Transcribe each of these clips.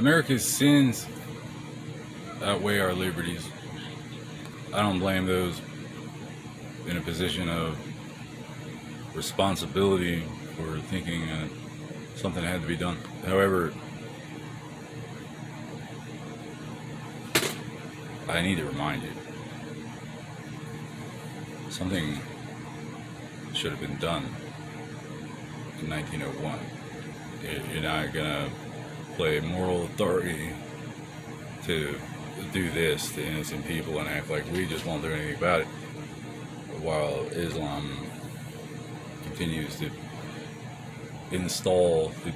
America's sins outweigh our liberties. I don't blame those in a position of responsibility for thinking something had to be done. However, I need to remind you, something should have been done in 1901. You're not gonna play moral authority to do this to innocent people and act like we just won't do anything about it, while Islam continues to install the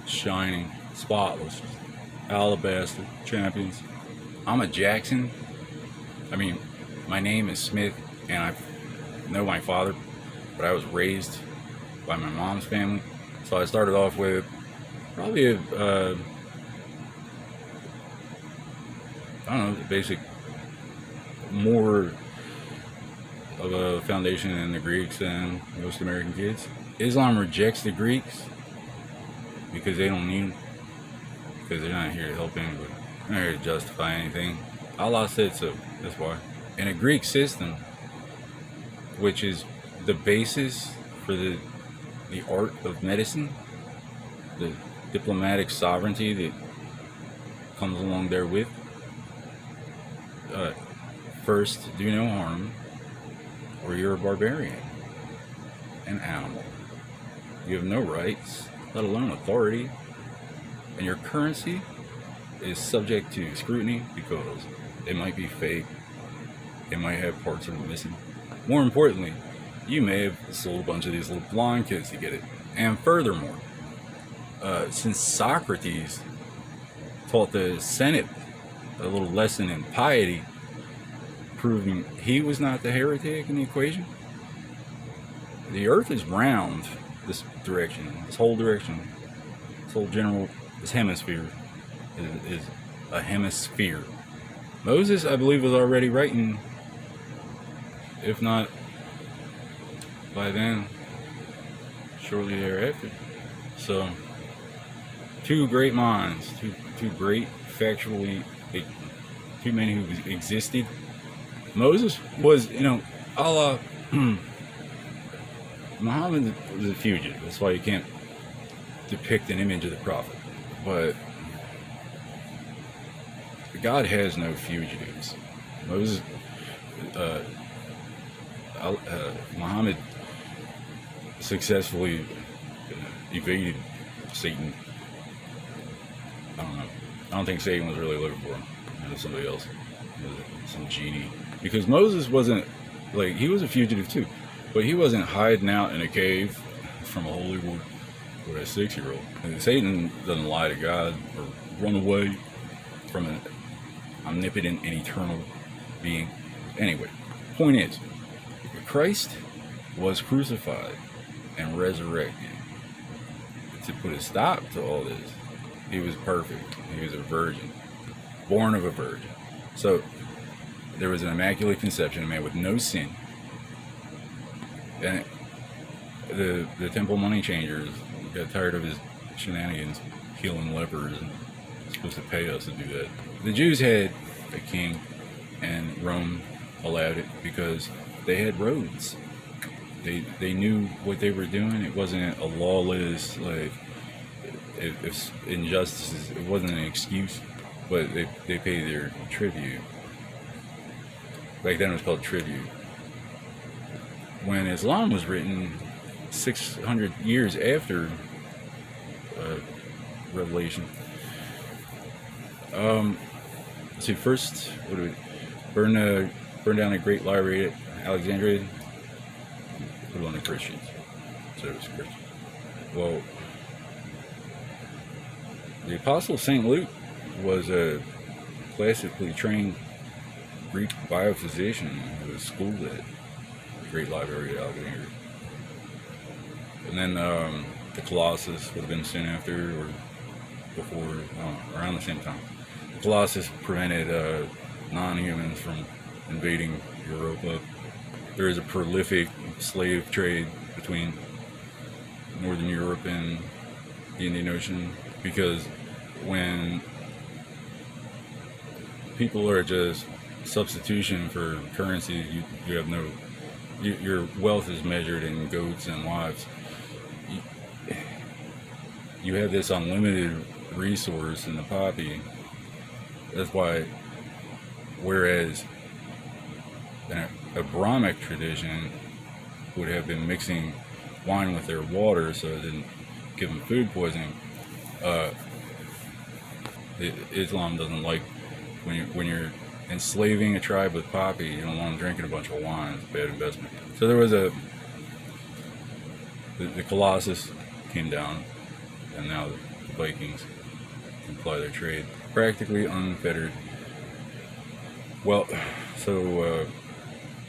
shining, spotless, alabaster champions. I'm a Jackson. I mean, my name is Smith, and I know my father, but I was raised by my mom's family. So I started off with probably I don't know, the basic, more of a foundation in the Greeks than most American kids. Islam rejects the Greeks because they don't need them, because they're not here to help anybody. They're not here to justify anything. Allah said so, that's why. In a Greek system, which is the basis for the art of medicine, the diplomatic sovereignty that comes along therewith, first, do no harm, or you're a barbarian, an animal. You have no rights, let alone authority, and your currency is subject to scrutiny because it might be fake, it might have parts of it missing. More importantly, you may have sold a bunch of these little blind kids to get it. And furthermore, since Socrates taught the Senate a little lesson in piety, proving he was not the heretic in the equation, the earth is round this direction, this whole direction, this hemisphere is a hemisphere. Moses, I believe, was already writing, if not by then, shortly thereafter. So, two great minds, two great factually, two men who existed. Moses was, Allah. Muhammad was a fugitive. That's why you can't depict an image of the prophet. But God has no fugitives. Moses, Muhammad successfully evaded Satan. I don't know. I don't think Satan was really looking for him. It was somebody else. It was some genie. Because Moses wasn't, he was a fugitive too. But he wasn't hiding out in a cave from a holy war with a 6-year-old. And Satan doesn't lie to God or run away from an omnipotent and eternal being. Anyway, point is, Christ was crucified and resurrected to put a stop to all this. He was perfect. He was a virgin, born of a virgin. So there was an immaculate conception, a man with no sin. And the temple money changers got tired of his shenanigans, healing lepers, and supposed to pay us to do that. The Jews had a king, and Rome allowed it because they had roads. They knew what they were doing. It wasn't a lawless, if injustices, it wasn't an excuse, but they paid their tribute. Back then it was called tribute. When Islam was written 600 years after Revelation, see, first, what do we burn down a great library at Alexandria? Put it on the Christians. So it was Christian. Well, the Apostle St. Luke was a classically trained Greek biophysician who was schooled at the Great Library at Alexandria. And then the Colossus would have been soon after or before, around the same time. The Colossus prevented non-humans from invading Europa. There is a prolific slave trade between Northern Europe and the Indian Ocean because when people are just substitution for currency, you have no, your wealth is measured in goats and wives. You have this unlimited resource in the poppy. That's why, whereas a Brahmic tradition would have been mixing wine with their water so it didn't give them food poisoning, Islam doesn't like when you're enslaving a tribe with poppy. You don't want them drinking a bunch of wine. It's a bad investment. So there was the Colossus came down, and now the Vikings can ply their trade practically unfettered. Well, so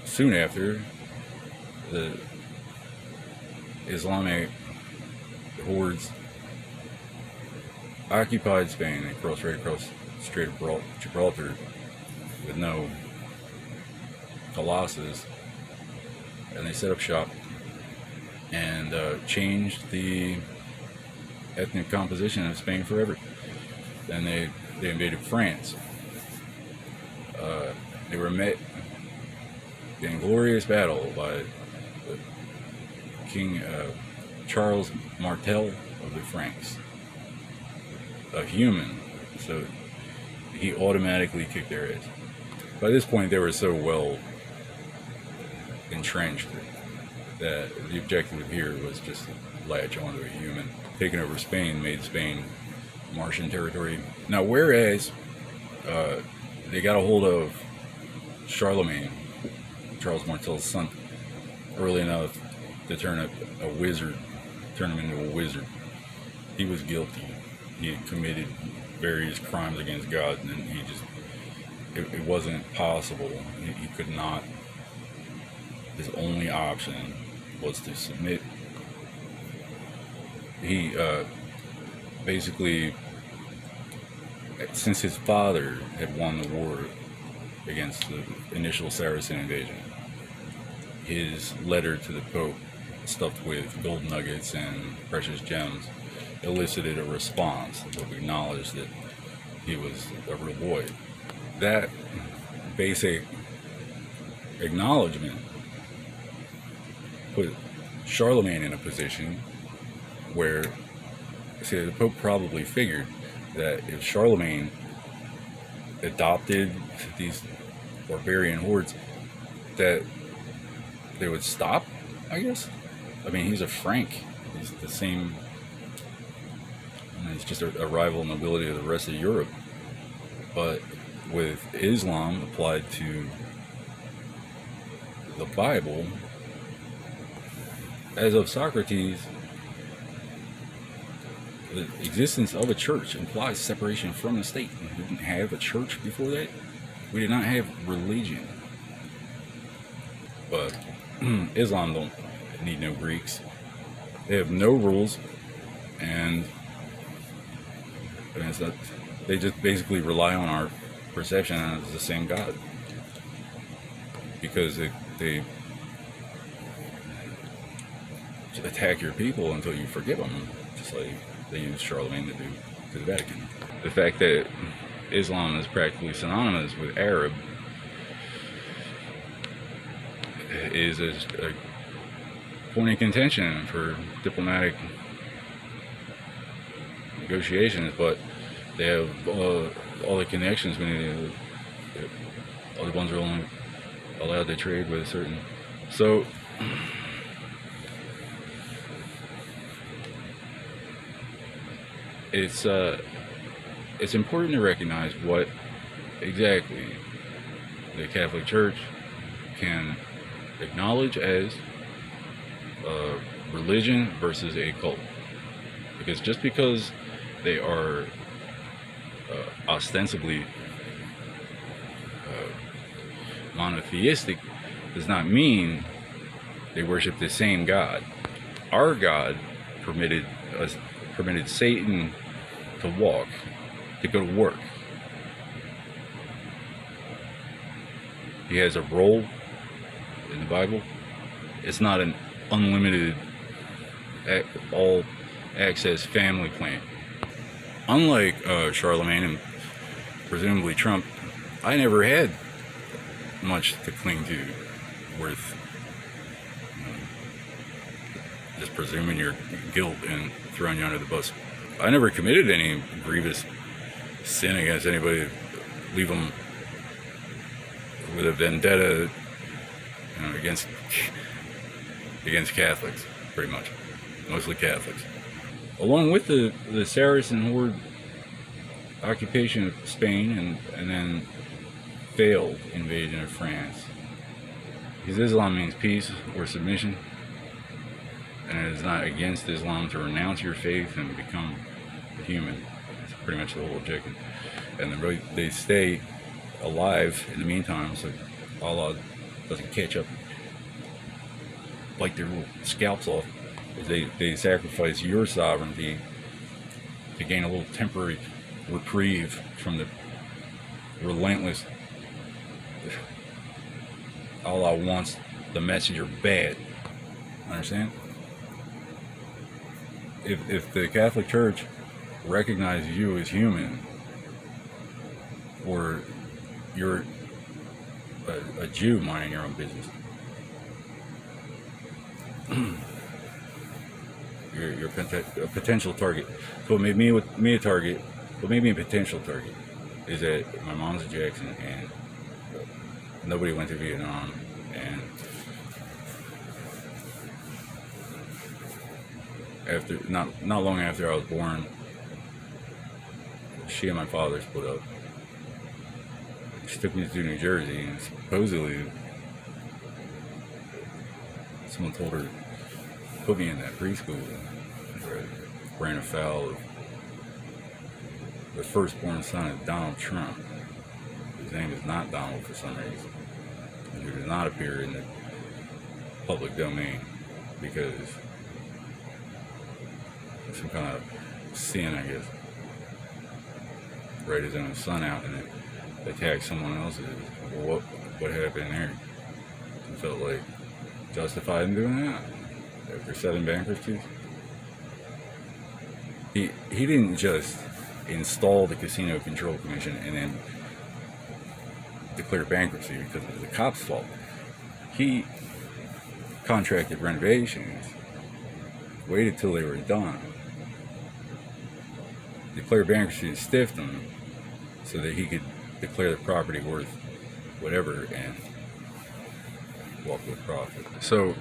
soon after, the Islamic hordes occupied Spain. They crossed right across the Strait of Gibraltar with no Colossus, and they set up shop and changed the ethnic composition of Spain forever. Then they invaded France. They were met in glorious battle by King Charles Martel of the Franks, a human, so he automatically kicked their ass. By this point, they were so well entrenched that the objective here was just to latch onto a human. Taking over Spain made Spain Martian territory. Now, whereas they got a hold of Charlemagne, Charles Martel's son, early enough to turn him into a wizard. He was guilty. He had committed various crimes against God, and he just, it wasn't possible. He could not, his only option was to submit. He basically, since his father had won the war against the initial Saracen invasion, his letter to the Pope, stuffed with gold nuggets and precious gems, elicited a response that acknowledged that he was a real boy. That basic acknowledgement put Charlemagne in a position where, see, the Pope probably figured that if Charlemagne adopted these barbarian hordes, that they would stop, I guess. I mean, he's a Frank. He's the same. He's just a rival nobility of the rest of Europe. But with Islam applied to the Bible, as of Socrates, the existence of a church implies separation from the state. We didn't have a church before that. We did not have religion. But Islam don't need no Greeks. They have no rules, and it's not, they just basically rely on our perception as the same God, because they attack your people until you forgive them, just like they use Charlemagne to do to the Vatican. The fact that Islam is practically synonymous with Arab is a point of contention for diplomatic negotiations, but they have all the connections. Other ones are only allowed to trade with a certain. So it's important to recognize what exactly the Catholic Church can acknowledge as religion versus a cult. Because just because they are ostensibly monotheistic does not mean they worship the same God. Our God permitted Satan to walk, to go to work. He has a role in the Bible. It's not an unlimited all access family plan. Unlike Charlemagne and presumably Trump, I never had much to cling to worth just presuming your guilt and throwing you under the bus. I never committed any grievous sin against anybody. Leave them with a vendetta, against Catholics, pretty much, mostly Catholics. Along with the Saracen horde occupation of Spain and then failed invasion of France, because Islam means peace or submission, and it is not against Islam to renounce your faith and become a human. That's pretty much the whole objective. And they stay alive in the meantime, so Allah doesn't catch up, bite their little scalps off. They sacrifice your sovereignty to gain a little temporary reprieve from the relentless. Allah wants the messenger bad. Understand? If the Catholic Church recognizes you as human, or you're a Jew minding your own business, you're a potential target. So what made me a target, what made me a potential target, is that my mom's a Jackson and nobody went to Vietnam, and after not long after I was born, she and my father split up. She took me to New Jersey, and supposedly someone told her to put me in that preschool where I ran afoul of the firstborn son of Donald Trump. His name is not Donald for some reason, and he does not appear in the public domain because of some kind of sin, I guess. Write his own son out and attack someone else's. Well, what happened there? He felt like justified in doing that after 7 bankruptcies. He didn't just install the Casino Control Commission and then declare bankruptcy because it was the cops' fault. He contracted renovations, waited till they were done, declared bankruptcy and stiffed them so that he could declare the property worth whatever and walk with profit. So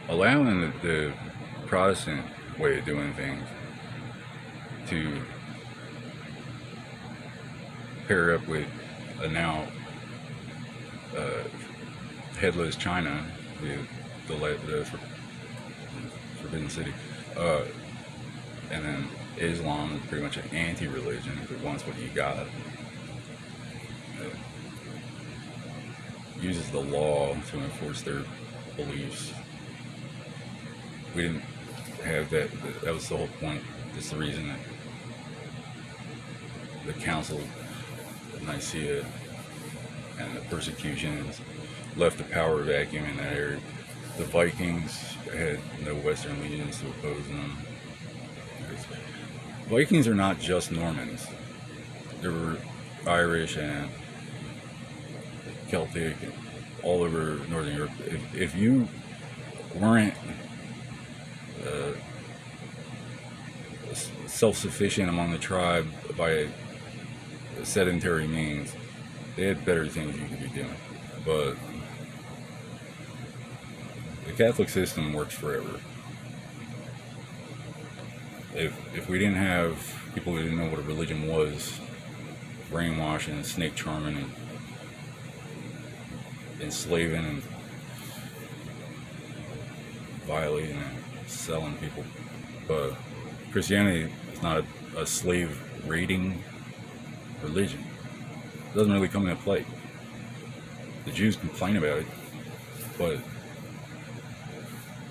allowing the Protestant way of doing things to pair up with a now headless China, the Forbidden City, and then Islam is pretty much an anti-religion if it wants what you got. Uses the law to enforce their beliefs. We didn't have that. That was the whole point. That's the reason that the Council of Nicaea and the persecutions left a power vacuum in that area. The Vikings had no Western legions to oppose them. Vikings are not just Normans. There were Irish and Celtic and all over Northern Europe. If you weren't self-sufficient among the tribe by sedentary means, they had better things you could be doing. But the Catholic system works forever. If we didn't have people who didn't know what a religion was, brainwashing and snake charming and enslaving and violating and selling people. But Christianity is not a slave raiding religion. It doesn't really come into play. The Jews complain about it, but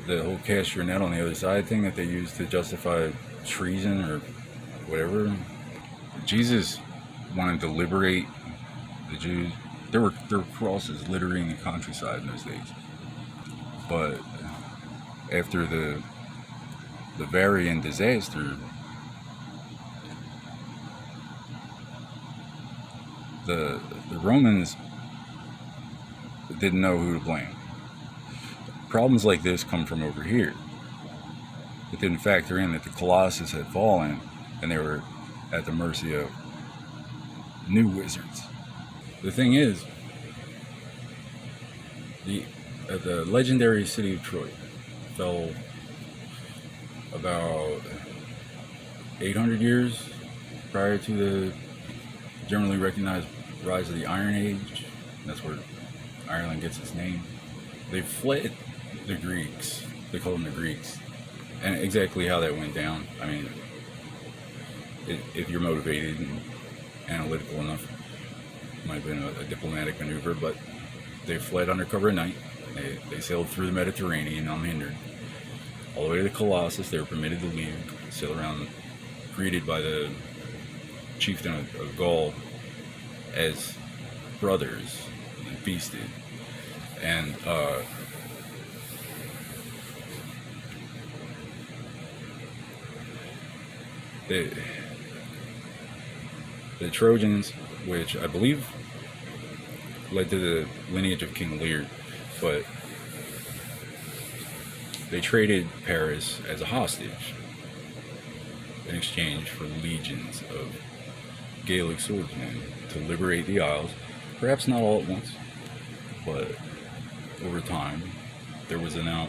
the whole cast your net on the other side thing that they use to justify treason or whatever, Jesus wanted to liberate the Jews. There were crosses littering the countryside in those days. But after the Varian disaster, The Romans didn't know who to blame. Problems like this come from over here. It didn't factor in that the Colossus had fallen and they were at the mercy of new wizards. The thing is, the legendary city of Troy fell about 800 years prior to the generally recognized rise of the Iron Age. That's where Ireland gets its name. They fled the Greeks. They call them the Greeks. And exactly how that went down, I mean, if you're motivated and analytical enough, it might have been a diplomatic maneuver, but they fled under cover of night. They sailed through the Mediterranean unhindered, all the way to the Colossus. They were permitted to leave, sail around, greeted by the chieftain of Gaul as brothers, and feasted. And the Trojans, which I believe led to the lineage of King Lear, but they traded Paris as a hostage in exchange for legions of Gaelic swordsmen to liberate the Isles. Perhaps not all at once, but over time, there was now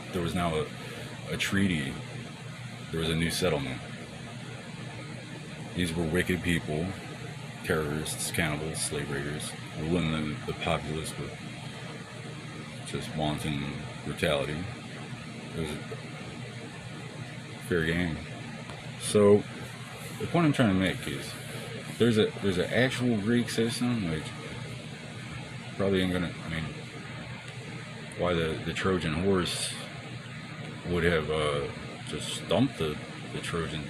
a treaty. There was a new settlement. These were wicked people, terrorists, cannibals, slave raiders, ruling the populace with just wanton brutality. It was fair game. So the point I'm trying to make is there's an actual Greek system, which probably ain't gonna. I mean, why the Trojan horse would have just stumped the Trojan.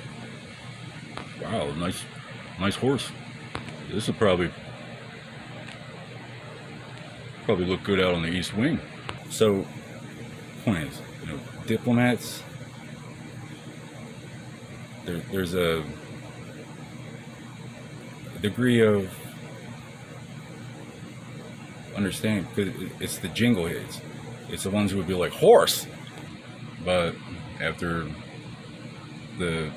Wow, nice horse. This will probably look good out on the east wing. So, point is, diplomats. There's a degree of understanding because it's the jingle hits. It's the ones who would be like horse, but after the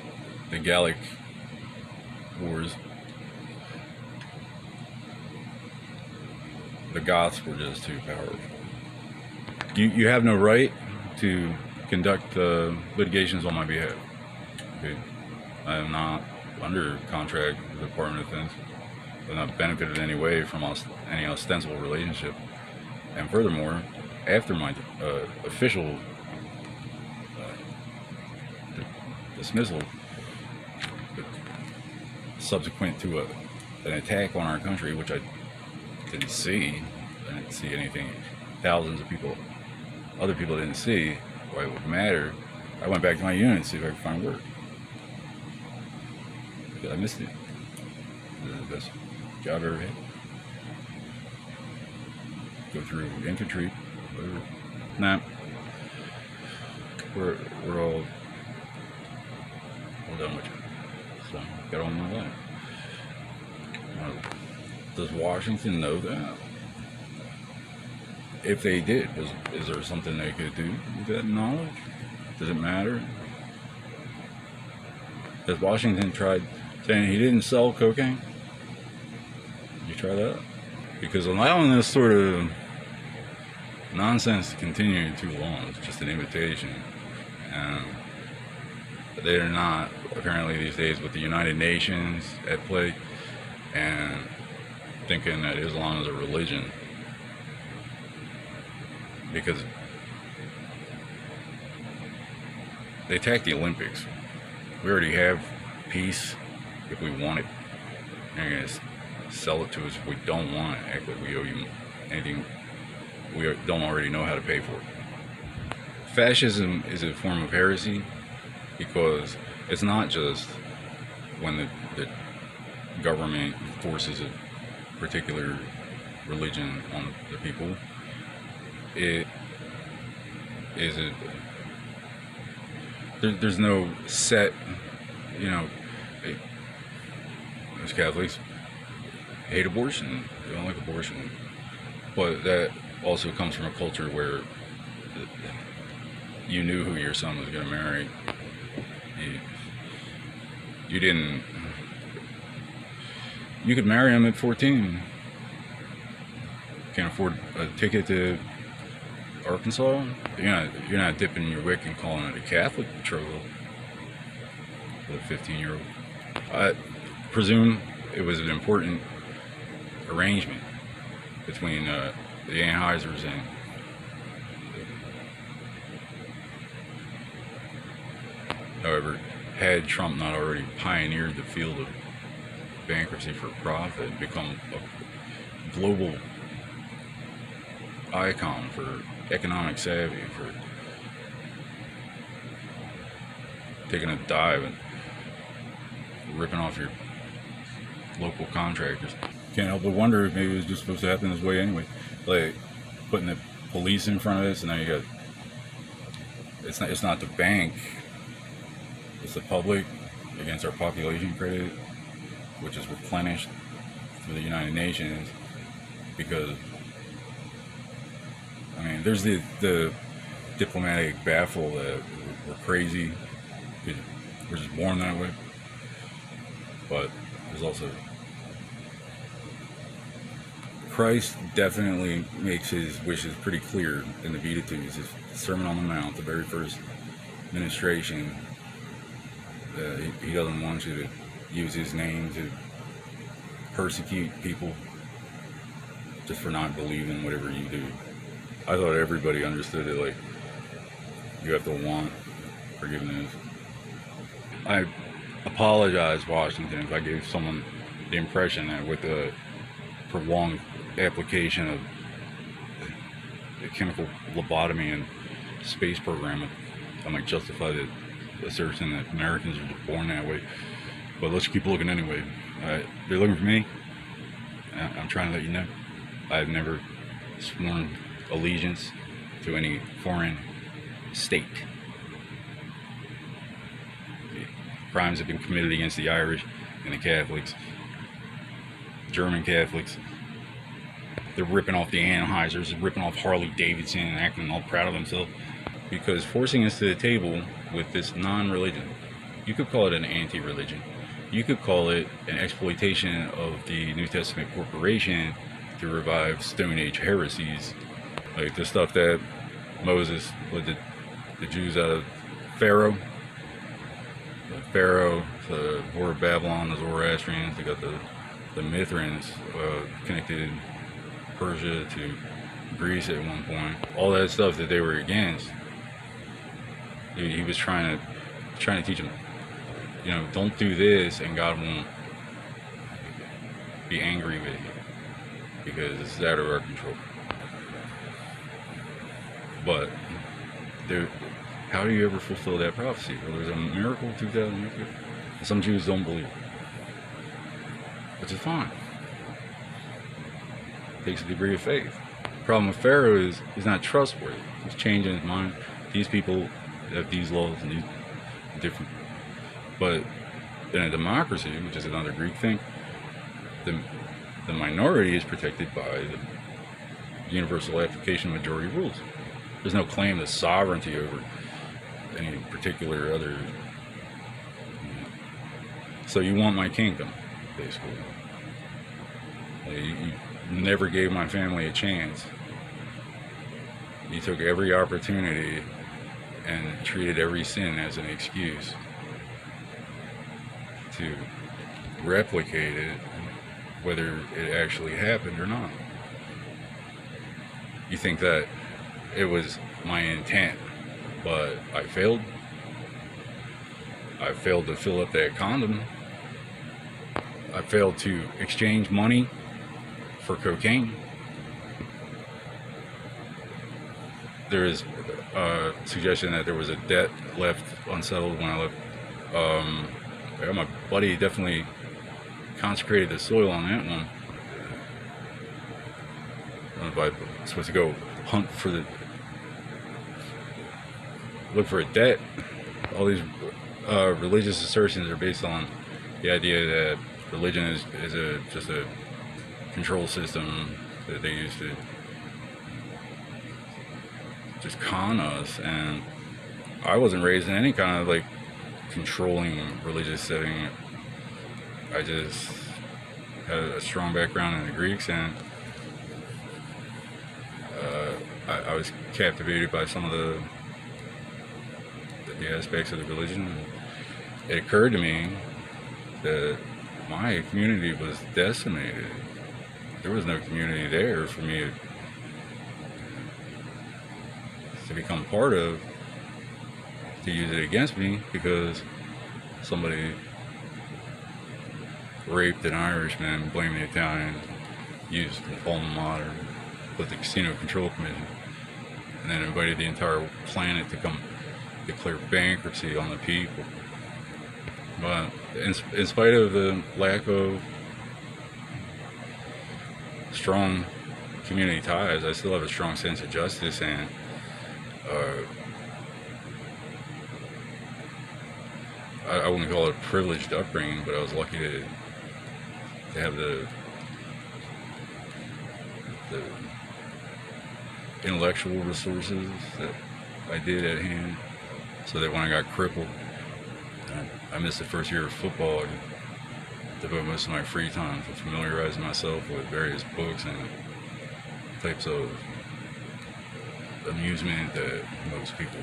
Gallic wars, the Goths were just too powerful. You have no right to conduct litigations on my behalf. Okay? I am not under contract with the Department of Defense. I'm not benefited in any way from any ostensible relationship. And furthermore, after my official dismissal, subsequent to an attack on our country, which I didn't see anything thousands of people, other people didn't see, why it would matter. I went back to my unit to see if I could find work. Because I missed it. This is the best job I ever had. Go through infantry, whatever. Nah. We're all done with it. So, got on my life. Does Washington know that? If they did, is there something they could do with that knowledge? Does it matter? Has Washington tried saying he didn't sell cocaine? Did you try that? Because allowing this sort of nonsense to continue too long is just an invitation. And they're not, apparently these days, with the United Nations at play and thinking that Islam is a religion. Because they attacked the Olympics. We already have peace if we want it. They're going to sell it to us if we don't want it. Act like we owe you anything we don't already know how to pay for. Fascism is a form of heresy because it's not just when the government forces a particular religion on the people. It is there's no set, as Catholics, hate abortion. They don't like abortion. But that also comes from a culture where you knew who your son was going to marry. You didn't. You could marry him at 14. Can't afford a ticket to Arkansas. You're not dipping your wick and calling it a Catholic betrothal with a 15-year-old. I presume it was an important arrangement between the Anheisers and however, had Trump not already pioneered the field of bankruptcy for profit and become a global icon for economic savvy, for taking a dive and ripping off your local contractors. Can't help but wonder if maybe it was just supposed to happen this way anyway. Like putting the police in front of this, and now you got it's not the bank, it's the public against our population credit, which is replenished through the United Nations. Because I mean, there's the diplomatic baffle that we're crazy, we're just born that way. But there's also Christ definitely makes his wishes pretty clear in the Beatitudes, his Sermon on the Mount, the very first ministration. He doesn't want you to use his name to persecute people just for not believing whatever you do. I thought everybody understood it, like you have to want forgiveness. I apologize, Washington, if I gave someone the impression that with the prolonged application of the chemical lobotomy and space program, I might justify the assertion that Americans are just born that way. But let's keep looking anyway. They're looking for me. I'm trying to let you know. I've never sworn allegiance to any foreign state. Crimes have been committed against the Irish and the Catholics, German Catholics. They're ripping off the Anheisers, ripping off Harley Davidson and acting all proud of themselves because forcing us to the table with this non-religion. You could call it an anti-religion. You could call it an exploitation of the New Testament corporation to revive Stone Age heresies, like the stuff that Moses led the Jews out of Pharaoh. Pharaoh, the War of Babylon, the Zoroastrians, they got the Mithrans connected Persia to Greece at one point. All that stuff that they were against, he was trying to teach them, don't do this and God won't be angry with you because it's out of our control. But how do you ever fulfill that prophecy? Well, there's a miracle 2,000 years ago. Some Jews don't believe, which is fine. It takes a degree of faith. The problem with Pharaoh is he's not trustworthy. He's changing his mind. These people have these laws and these different. But in a democracy, which is another Greek thing, the minority is protected by the universal application of majority rules. There's no claim to sovereignty over any particular other. So you want my kingdom, basically. You never gave my family a chance. You took every opportunity and treated every sin as an excuse to replicate it, whether it actually happened or not. You think that it was my intent, but I failed. I failed to fill up that condom. I failed to exchange money for cocaine. There is a suggestion that there was a debt left unsettled when I left. My buddy definitely consecrated the soil on that one. I don't know if I'm supposed to go hunt for look for a debt. All these religious assertions are based on the idea that religion is just a control system that they used to just con us. And I wasn't raised in any kind of like controlling religious setting. I just had a strong background in the Greeks, and I was captivated by some of the aspects of the religion. It occurred to me that my community was decimated. There was no community there for me to become part of, to use it against me, because somebody raped an Irishman, blamed the Italians, used the alma mater with the Casino Control Commission, and then invited the entire planet to come declare bankruptcy on the people. But in spite of the lack of strong community ties, I still have a strong sense of justice, and I wouldn't call it a privileged upbringing, but I was lucky to have the intellectual resources that I did at hand, so that when I got crippled, I missed the first year of football. I devote most of my free time to familiarizing myself with various books and types of amusement that most people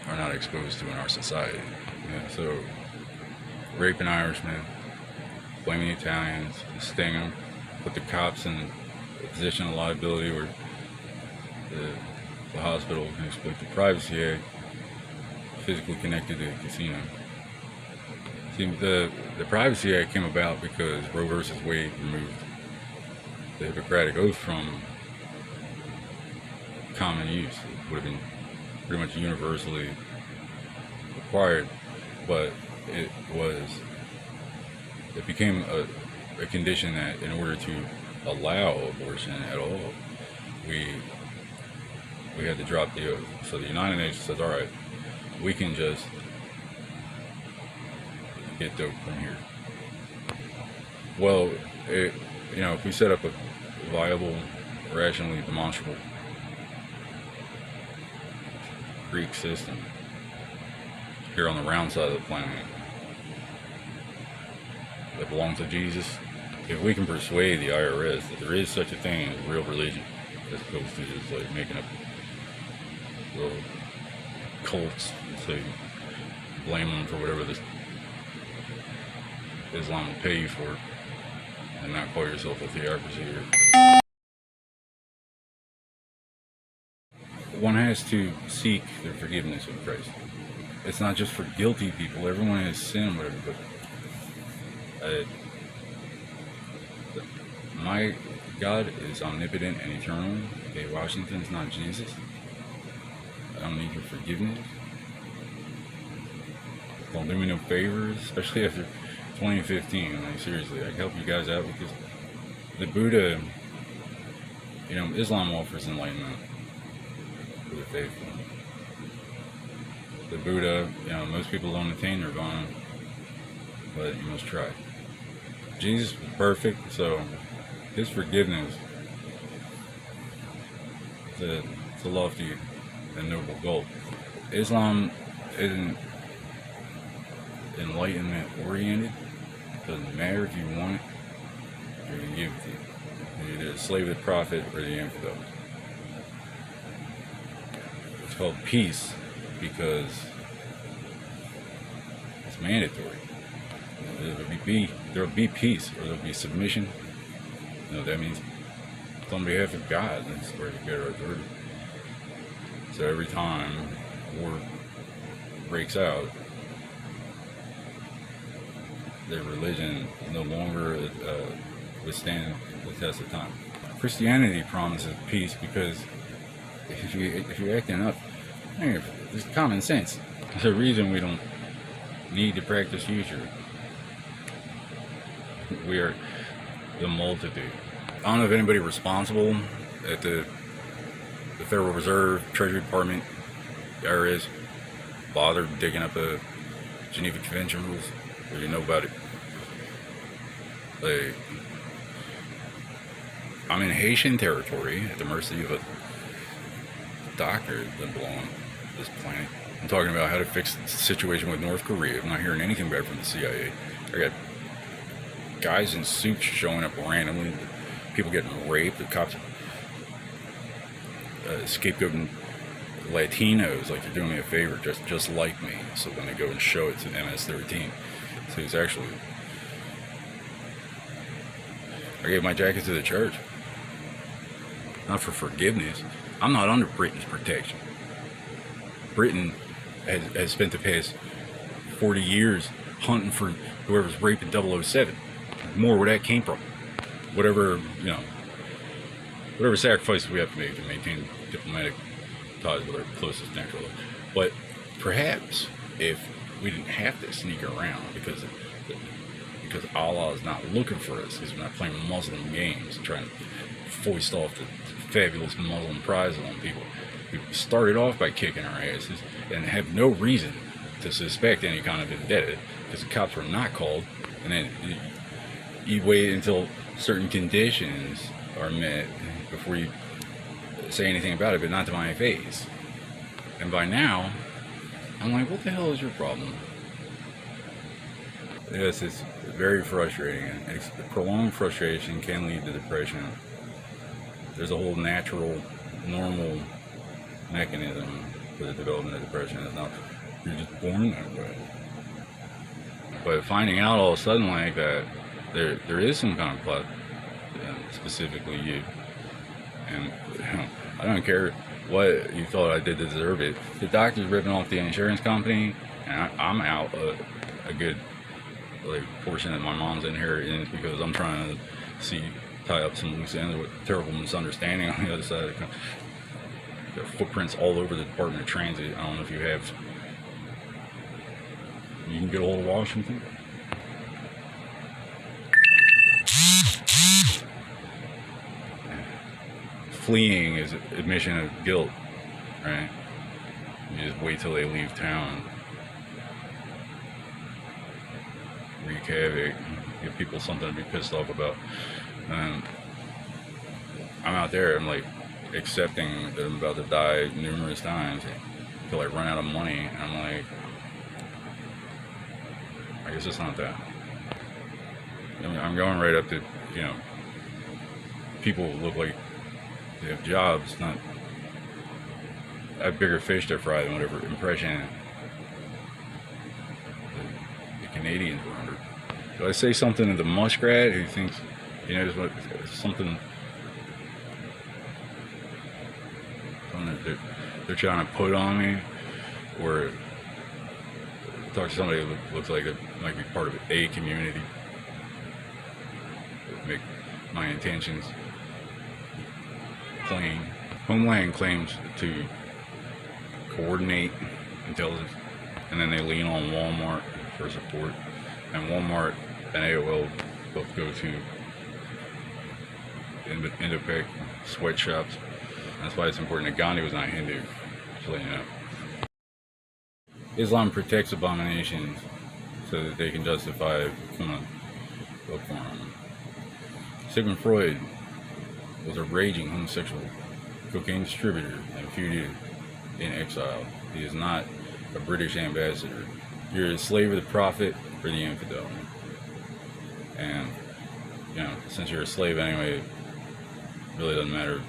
are not exposed to in our society. Yeah, so rape an Irishman, blaming the Italians, sting them, put the cops in a position of liability where the hospital can exploit the Privacy Act, physically connected to the casino. See, the Privacy Act came about because Roe versus Wade removed the Hippocratic Oath from common use. It would have been pretty much universally required, but it became a condition that in order to allow abortion at all, we had to drop the oath. So the United Nations says, all right, we can just get dope from here. Well, if we set up a viable, rationally demonstrable Greek system here on the round side of the planet that belongs to Jesus, if we can persuade the IRS that there is such a thing as real religion, as opposed to just like making up little cults, so you blame them for whatever this Islam will pay you for, and not call yourself a theocracy. One has to seek the forgiveness of Christ. It's not just for guilty people. Everyone has sinned, whatever, but my God is omnipotent and eternal. Okay, Washington's not Jesus. I don't need your forgiveness. Don't do me no favors, especially after 2015. Like, seriously, I help you guys out because the Buddha, Islam offers enlightenment for the faithful. The Buddha, most people don't attain nirvana, but you must try. Jesus was perfect, so his forgiveness is a lofty and noble goal. Islam isn't enlightenment oriented. Doesn't matter if you want it, you're going to give it to you. You're either a slave of the prophet or the infidel. It's called peace because it's mandatory. There'll be peace, or there'll be submission. That means it's on behalf of God. That's where you get our authority. So every time war breaks out, their religion no longer withstand the test of time. Christianity promises peace because if you're acting up, there's common sense. There's a reason we don't need to practice usury. We are the multitude. I don't know if anybody responsible at the Federal Reserve, Treasury Department, the IRS, bothered digging up the Geneva Convention rules, or you know about it. Like, I'm in Haitian territory at the mercy of a doctor that belongs to this planet. I'm talking about how to fix the situation with North Korea. I'm not hearing anything back from the CIA. I got guys in suits showing up randomly, people getting raped, the cops scapegoating Latinos like they're doing me a favor, just like me. So when they go and show it to MS-13, so it's actually, I gave my jacket to the church, not for forgiveness. I'm not under Britain's protection. Britain has spent the past 40 years hunting for whoever's raping 007. More where that came from. Whatever, whatever sacrifices we have to make to maintain diplomatic ties with our closest natural. But perhaps if we didn't have to sneak around because Allah is not looking for us, because we're not playing Muslim games and trying to foist off the fabulous Muslim prize on people. We started off by kicking our asses and have no reason to suspect any kind of vendetta because the cops were not called, and then you wait until certain conditions are met before you say anything about it, but not to my face. And by now, I'm like, what the hell is your problem? Yes, it's very frustrating, and prolonged frustration can lead to depression. There's a whole natural, normal mechanism for the development of depression. It's not, you're just born that way. But finding out all of a sudden like that, there is some kind of plot, specifically you, and I don't care what you thought I did to deserve it. The doctor's ripping off the insurance company, and I'm out a good portion of my mom's inheritance because I'm trying to tie up some loose ends with terrible misunderstanding on the other side of the country. There are footprints all over the Department of Transit. I don't know if you have. You can get a hold of Washington. Fleeing is admission of guilt, right? You just wait till they leave town, wreak havoc, give people something to be pissed off about. I'm out there, I'm like accepting that I'm about to die numerous times until I run out of money, and I'm like, I guess it's not that. I mean, I'm going right up to, people who look like they have jobs, not, I have bigger fish to fry than whatever impression the Canadians were under. Do I say something to the muskrat who thinks, something that they're trying to put on me, or talk to somebody who looks like it might be part of a community, make my intentions plain. Homeland claims to coordinate intelligence, and then they lean on Walmart for support, and Walmart and AOL both go to Indo-Pak sweatshops. That's why it's important that Gandhi was not Hindu, just letting you know. Islam protects abominations so that they can justify criminal look for them. Sigmund Freud was a raging homosexual cocaine distributor and fugitive in exile. He is not a British ambassador. You're a slave of the prophet or the infidel. And, since you're a slave anyway, it really doesn't matter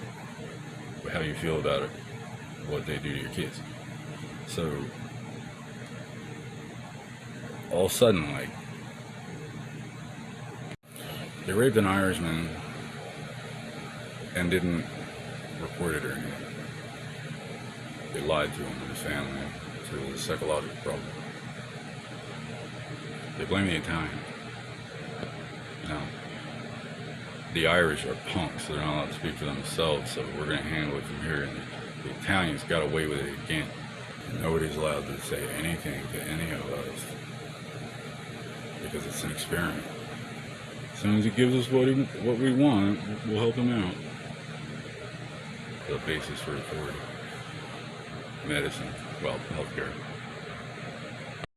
how you feel about it, what they do to your kids. So, all of a sudden, they raped an Irishman and didn't report it or anything. They lied to him and his family, so it was a psychological problem. They blame the Italians. Now, the Irish are punks, so they're not allowed to speak for themselves, so we're going to handle it from here. And the Italians got away with it again. Nobody's allowed to say anything to any of us because it's an experiment. As soon as he gives us what we want, we'll help him out. The basis for authority. Medicine, healthcare.